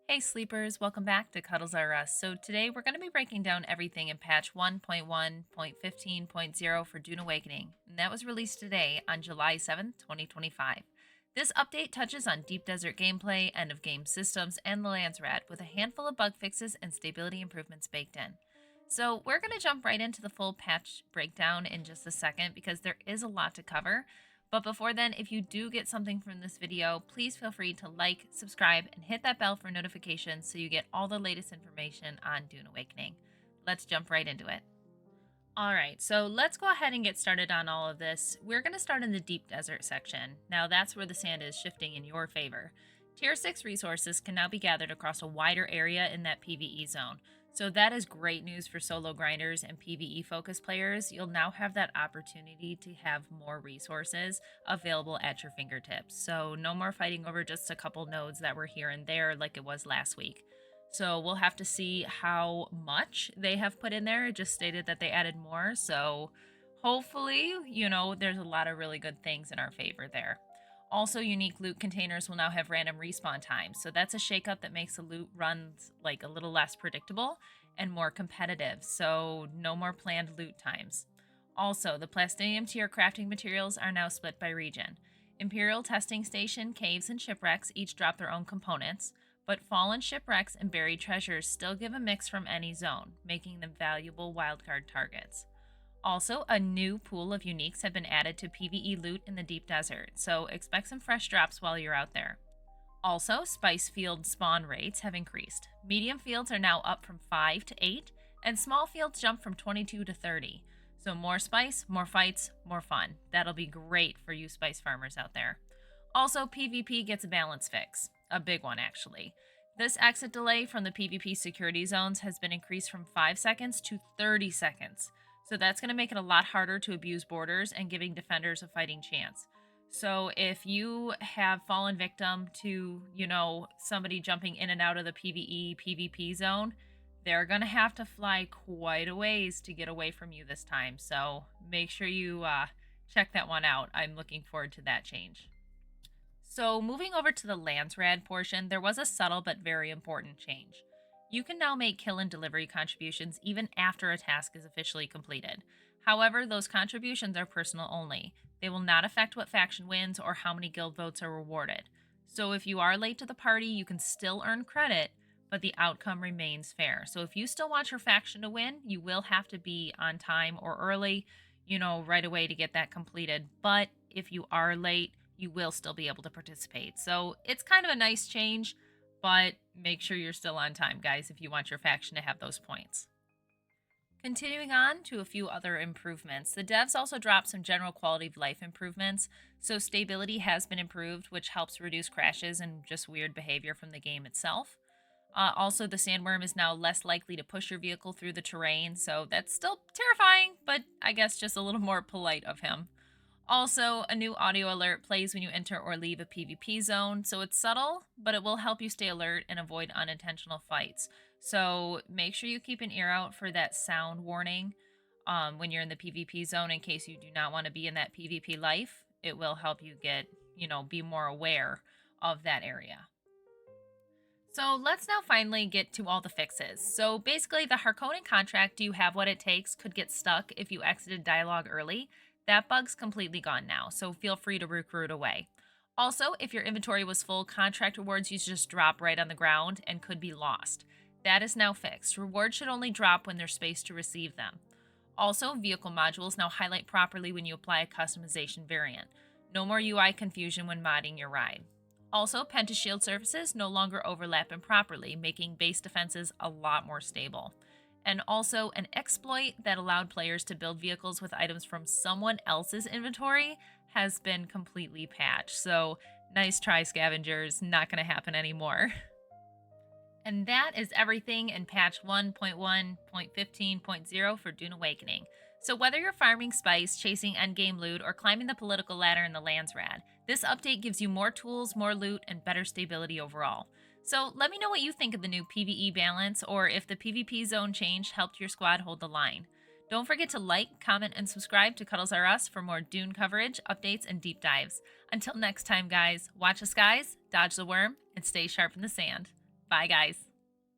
Hey sleepers, welcome back to Cuddles R Us. So today we're going to be breaking down everything in patch 1.1.15.0 for Dune Awakening, and that was released today on July 7th, 2025. This update touches on deep desert gameplay, end of game systems, and the Landsraad with a handful of bug fixes and stability improvements baked in. So we're going to jump right into the full patch breakdown in just a second because there is a lot to cover. But before then, if you do get something from this video, please feel free to like, subscribe, and hit that bell for notifications so you get all the latest information on Dune Awakening. Let's jump right into it. Alright, so let's go ahead and get started on all of this. We're going to start in the deep desert section. Now that's where the sand is shifting in your favor. Tier 6 resources can now be gathered across a wider area in that PvE zone. So that is great news for solo grinders and PvE focused players. You'll now have that opportunity to have more resources available at your fingertips. So no more fighting over just a couple nodes that were here and there like it was last week. So we'll have to see how much they have put in there. It just stated that they added more. So hopefully, there's a lot of really good things in our favor there. Also, unique loot containers will now have random respawn times. So that's a shakeup that makes the loot runs like a little less predictable and more competitive. So no more planned loot times. Also, the Plastanium tier crafting materials are now split by region. Imperial Testing Station, caves, and shipwrecks each drop their own components, but fallen shipwrecks and buried treasures still give a mix from any zone, making them valuable wildcard targets. Also, a new pool of uniques have been added to PvE loot in the deep desert, so expect some fresh drops while you're out there. Also, spice field spawn rates have increased. Medium fields are now up from 5 to 8, and small fields jump from 22 to 30. So more spice, more fights, more fun. That'll be great for you spice farmers out there. Also, PvP gets a balance fix. A big one, actually. This exit delay from the PvP security zones has been increased from 5 seconds to 30 seconds. So that's going to make it a lot harder to abuse borders and giving defenders a fighting chance. So if you have fallen victim to, somebody jumping in and out of the PvE, PvP zone, they're going to have to fly quite a ways to get away from you this time. So make sure you check that one out. I'm looking forward to that change. So moving over to the Landsraad portion, there was a subtle but very important change. You can now make kill and delivery contributions even after a task is officially completed. However, those contributions are personal only. They will not affect what faction wins or how many guild votes are rewarded. So if you are late to the party, you can still earn credit, but the outcome remains fair. So if you still want your faction to win, you will have to be on time or early, right away to get that completed. But if you are late, you will still be able to participate. So it's kind of a nice change, but make sure you're still on time, guys, if you want your faction to have those points. Continuing on to a few other improvements, the devs also dropped some general quality of life improvements. So stability has been improved, which helps reduce crashes and just weird behavior from the game itself. Also, the sandworm is now less likely to push your vehicle through the terrain, so that's still terrifying, but I guess just a little more polite of him. Also, a new audio alert plays when you enter or leave a PvP zone, so it's subtle, but it will help you stay alert and avoid unintentional fights. So make sure you keep an ear out for that sound warning when you're in the PvP zone in case you do not want to be in that PvP life. It will help you be more aware of that area. So let's now finally get to all the fixes. So basically, the Harkonnen contract, do you have what it takes, could get stuck if you exited dialogue early. That bug's completely gone now, so feel free to recruit away. Also, if your inventory was full, contract rewards used to just drop right on the ground and could be lost. That is now fixed. Rewards should only drop when there's space to receive them. Also, vehicle modules now highlight properly when you apply a customization variant. No more UI confusion when modding your ride. Also, pentashield surfaces no longer overlap improperly, making base defenses a lot more stable. And also, an exploit that allowed players to build vehicles with items from someone else's inventory has been completely patched. So, nice try, scavengers. Not going to happen anymore. And that is everything in patch 1.1.15.0 for Dune Awakening. So whether you're farming spice, chasing endgame loot, or climbing the political ladder in the Landsraad, this update gives you more tools, more loot, and better stability overall. So let me know what you think of the new PvE balance, or if the PvP zone change helped your squad hold the line. Don't forget to like, comment, and subscribe to Cuddles R Us for more Dune coverage, updates, and deep dives. Until next time, guys, watch the skies, dodge the worm, and stay sharp in the sand. Bye, guys.